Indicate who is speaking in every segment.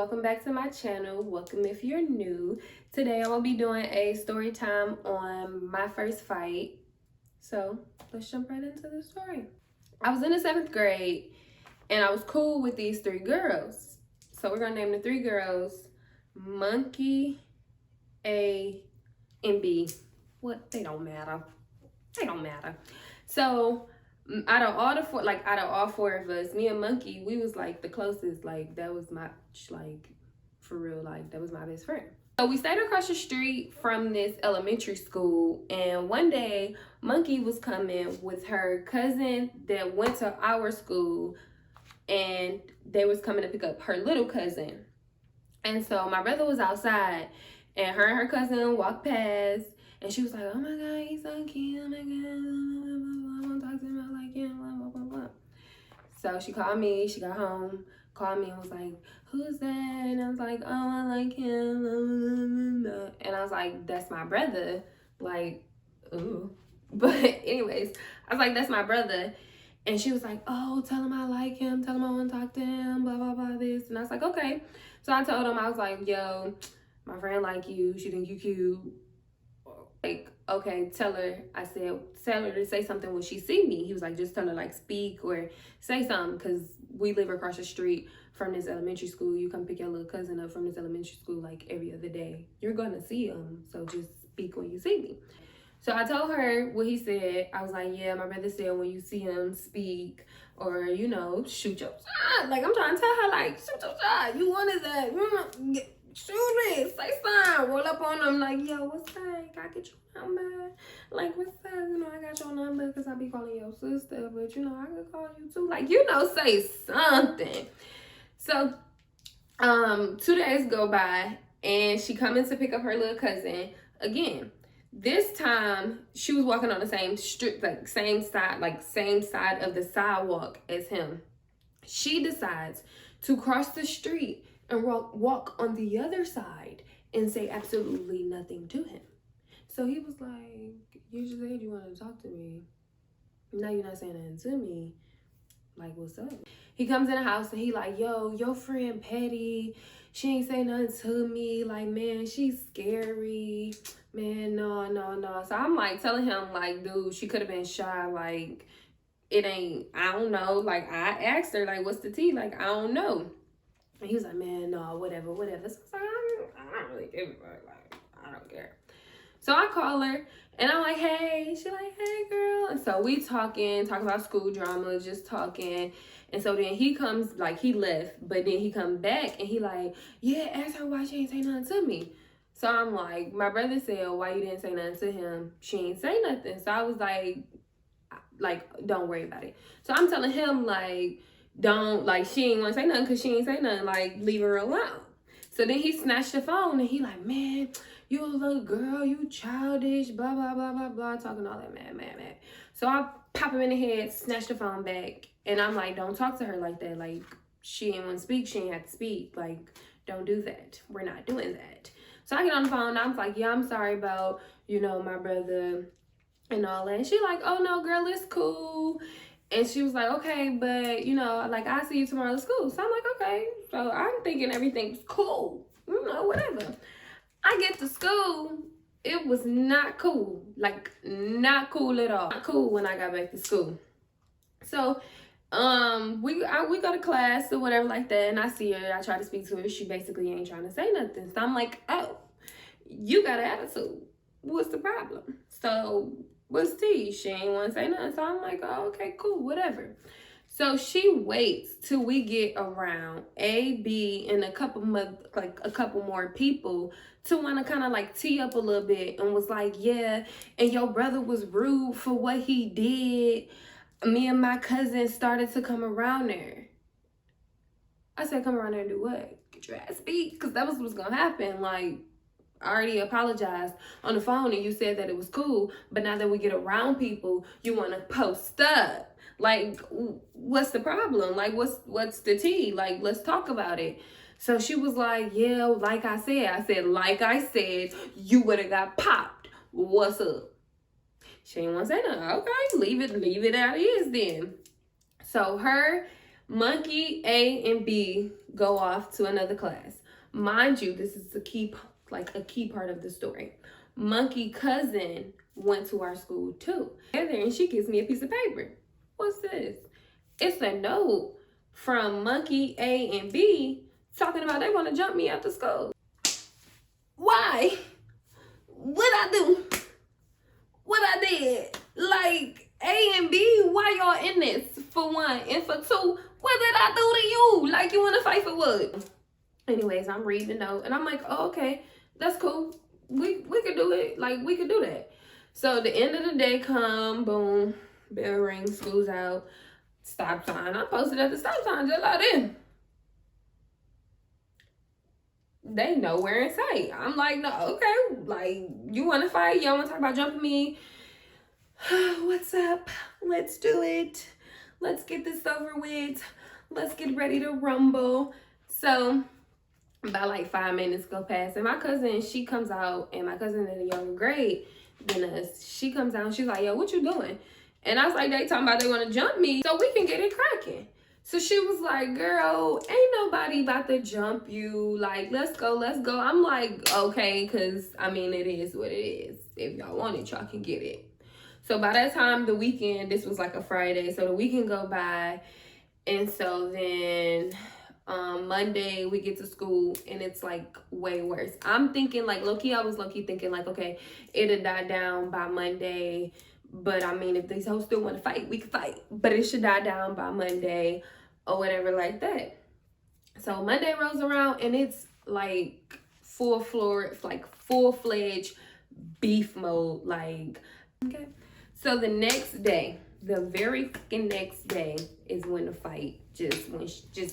Speaker 1: welcome back to my channel. Welcome if you're new. Today I'm gonna be doing a story time on my first fight. So let's jump right into the story. I was in the 7th grade and I was cool with these 3 girls. So we're gonna name the 3 girls Monkey, A, and B. What? They don't matter. They don't matter. So out of all 4 of us, me and Monkey, we was like the closest. Like that was my, like, for real, like that was my best friend. So we stayed across the street from this elementary school, and one day Monkey was coming with her cousin that went to our school, and they was coming to pick up her little cousin. And so my brother was outside, and her cousin walked past, and she was like, "Oh my God, he's so cute, oh my God, I want to talk to him, I like him, blah, blah, blah, blah." So she called me, she got home, called me and was like, "Who's that?" And I was like, "Oh, I like him, blah, blah, blah, blah." And I was like, "That's my brother." Like, ooh. But anyways, I was like, "That's my brother." And she was like, "Oh, tell him I like him, tell him I want to talk to him, blah, blah, blah, this." And I was like, "Okay." So I told him, I was like, "Yo, my friend like you, she think you cute. Like, okay, tell her," I said, "tell her to say something when she see me." He was like, "Just tell her, like, speak or say something, because we live across the street from this elementary school. You come pick your little cousin up from this elementary school like every other day. You're gonna see him, so just speak when you see me." So I told her what he said. I was like, "Yeah, my brother said when you see him, speak, or, you know, shoot your shot." Like, I'm trying to tell her, like, shoot your shot. You wanted that. Shoot it. Say something. Roll up on them like, "Yo, what's that? Can I get your number? Like, what's that? You know, I got your number because I be calling your sister, but, you know, I could call you too." Like, you know, say something. So 2 days go by, and she coming to pick up her little cousin again. This time she was walking on the same street, like same side of the sidewalk as him. She decides to cross the street and walk on the other side and say absolutely nothing to him. So he was like, "You just said you wanted to talk to me. Now you're not saying nothing to me. Like, what's up?" He comes in the house and he like, "Yo, your friend Petty, she ain't say nothing to me. Like, man, she's scary. Man, no, no, no." So I'm like telling him, like, "Dude, she could have been shy. Like, it ain't, I don't know." Like, I asked her, like, "What's the tea?" Like, "I don't know." And he was like, "Man, no, whatever, whatever." So I was like, I don't really give a fuck. Like, I don't care. So I call her and I'm like, "Hey." She like, "Hey, girl." And so we talk about school drama, just talking. And so then he comes, like, he left, but then he come back and he like, "Yeah, ask her why she ain't say nothing to me." So I'm like, "My brother said, why you didn't say nothing to him? She ain't say nothing." So I was like, "Don't worry about it." So I'm telling him, like, don't, like, she ain't want to say nothing because she ain't say nothing. Like, leave her alone. So then he snatched the phone and he like, "Man, you a little girl, you childish, blah, blah, blah, blah, blah," talking all that mad. So I pop him in the head, snatch the phone back, and I'm like, "Don't talk to her like that. Like, she ain't want to speak, she ain't have to speak. Like, don't do that. We're not doing that." So I get on the phone and I'm like, "Yeah, I'm sorry about, you know, my brother and all that." And she like, "Oh no, girl, it's cool." And she was like, "Okay, but, you know, like, I'll see you tomorrow at school." So I'm like, "Okay." So I'm thinking everything's cool, you know, whatever. I get to school, it was not cool. Like, not cool at all. Not cool when I got back to school. So we go to class or whatever like that, and I see her, I try to speak to her. She basically ain't trying to say nothing. So I'm like, "Oh, you got an attitude. What's the problem?" So what's tea? She ain't want to say nothing. So I'm like, "Oh, okay, cool, whatever." So she waits till we get around A, B, and a couple more people to want to kind of like tee up a little bit, and was like, "Yeah, and your brother was rude for what he did. Me and my cousin started to come around there." I said, "Come around there and do what? Get your ass beat?" Because that was what's going to happen. Like, I already apologized on the phone and you said that it was cool, but now that we get around people, you want to post up. Like, what's the problem? Like, what's the tea? Like, let's talk about it. So she was like, "Yeah, like I said." I said, "Like I said, you would have got popped. What's up?" She ain't want to say nothing. Okay, leave it how it is then. So Monkey A and B go off to another class. Mind you, this is a key part of the story. Monkey cousin went to our school too. And she gives me a piece of paper. What's this? It's a note from Monkey A and B talking about they want to jump me after school. Why? What I do? What I did? Like, A and B, why y'all in this, for one? And for two, what did I do to you? Like, you want to fight for what? Anyways, I'm reading the note, and I'm like, oh, okay, that's cool. We could do it. Like, we could do that. So the end of the day come, boom, bell rings, school's out, stop sign. I'm posted at the stop sign, just like this. They nowhere in sight. I'm like, no, okay, like, you want to fight? Y'all want to talk about jumping me? What's up? Let's do it. Let's get this over with. Let's get ready to rumble. So about like 5 minutes go past, and my cousin, she comes out, and my cousin in a younger grade than us, she comes out and she's like, yo, what you doing? And I was like, they talking about they want to jump me so we can get it cracking. So she was like, girl, ain't nobody about to jump you. Like, let's go, let's go. I'm like, okay, because, I mean, it is what it is. If y'all want it, y'all can get it. So by that time, the weekend, this was like a Friday, so the weekend go by. And so then Monday, we get to school, and it's like way worse. I'm thinking, like, low-key, I was low-key thinking, like, okay, it'll die down by Monday. But I mean, if these hoes still want to fight, we can fight. But it should die down by Monday or whatever like that. So Monday rolls around, and it's like full-fledged beef mode. Like, okay. So the next day, the very fucking next day is when the fight just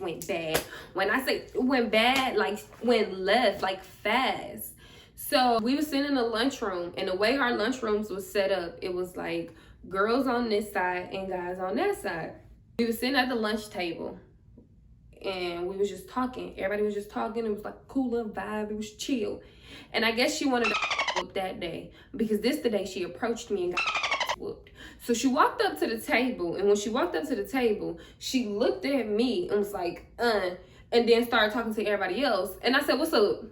Speaker 1: went bad. When I say went bad, like went left, like fast. So we were sitting in the lunchroom, and the way our lunchrooms was set up, it was like girls on this side and guys on that side. We were sitting at the lunch table, and we was just talking. Everybody was just talking. It was like a cool little vibe. It was chill. And I guess she wanted to whoop that day, because this the day she approached me and got whooped. So she walked up to the table, and when she walked up to the table, she looked at me and was like, and then started talking to everybody else. And I said, what's up?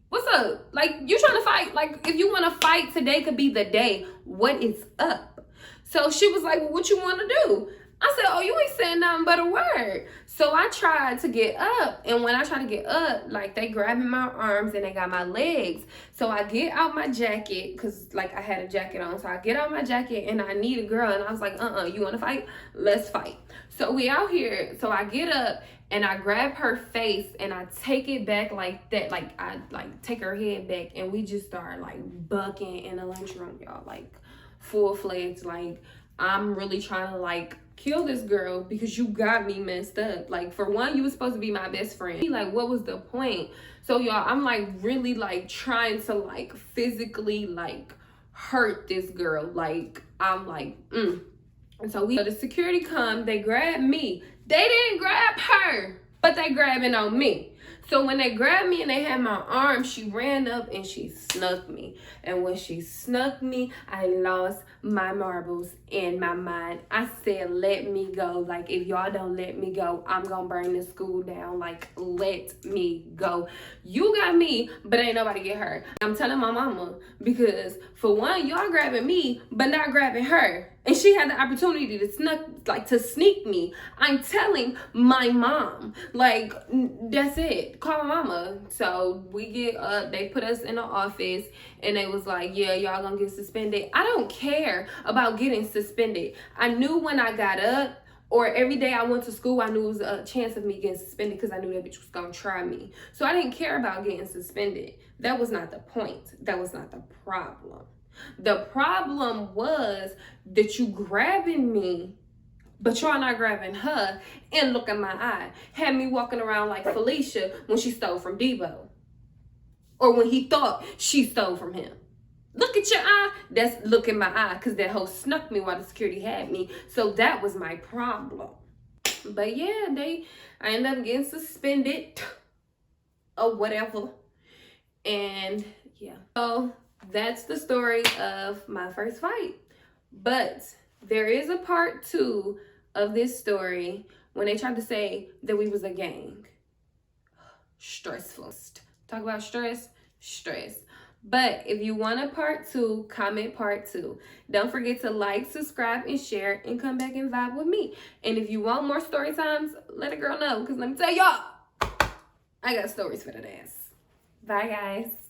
Speaker 1: What's up? Like, you trying to fight? Like, if you want to fight, today could be the day. What is up? So she was like, well, what you want to do? I said, oh, you ain't saying nothing but a word. So I tried to get up. And when I tried to get up, like, they grabbing my arms and they got my legs. So I get out my jacket, because, like, I had a jacket on. So I get out my jacket, and I need a girl. And I was like, you want to fight? Let's fight. So we out here. So I get up, and I grab her face, and I take it back like that. Like, I, like, take her head back, and we just start, like, bucking in the lunchroom, y'all. Like, full-fledged. Like, I'm really trying to, like, kill this girl because you got me messed up. Like, for one, you was supposed to be my best friend. Like, what was the point? So, y'all, I'm, like, really, like, trying to, like, physically, like, hurt this girl. Like, I'm, like, And so the security come, they grab me. They didn't grab her, but they grabbing on me. So when they grabbed me and they had my arm, she ran up and she snuck me. And when she snuck me, I lost my marbles in my mind. I said, let me go. Like, if y'all don't let me go, I'm gonna burn this school down. Like, let me go. You got me, but ain't nobody get hurt. I'm telling my mama, because for one, y'all grabbing me, but not grabbing her. And she had the opportunity to sneak me. I'm telling my mom, like, that's it. Call my mama. So we get up, they put us in the office, and they was like, yeah, y'all gonna get suspended. I don't care about getting suspended. I knew when I got up, or every day I went to school, I knew it was a chance of me getting suspended, because I knew that bitch was gonna try me. So I didn't care about getting suspended. That was not the point. That was not the problem. The problem was that you grabbing me, but you're not grabbing her, and look at my eye. Had me walking around like Felicia when she stole from Debo. Or when he thought she stole from him. Look at your eye. That's look in my eye, because that hoe snuck me while the security had me. So that was my problem. But yeah, I ended up getting suspended or whatever. And yeah. So that's the story of my first fight. But there is a part 2 of this story when they tried to say that we was a gang. Stressful. Talk about stress. But if you want a part 2, comment part 2. Don't forget to like, subscribe, and share, and come back and vibe with me. And if you want more story times, let a girl know, because let me tell y'all, I got stories for that ass. Bye, guys.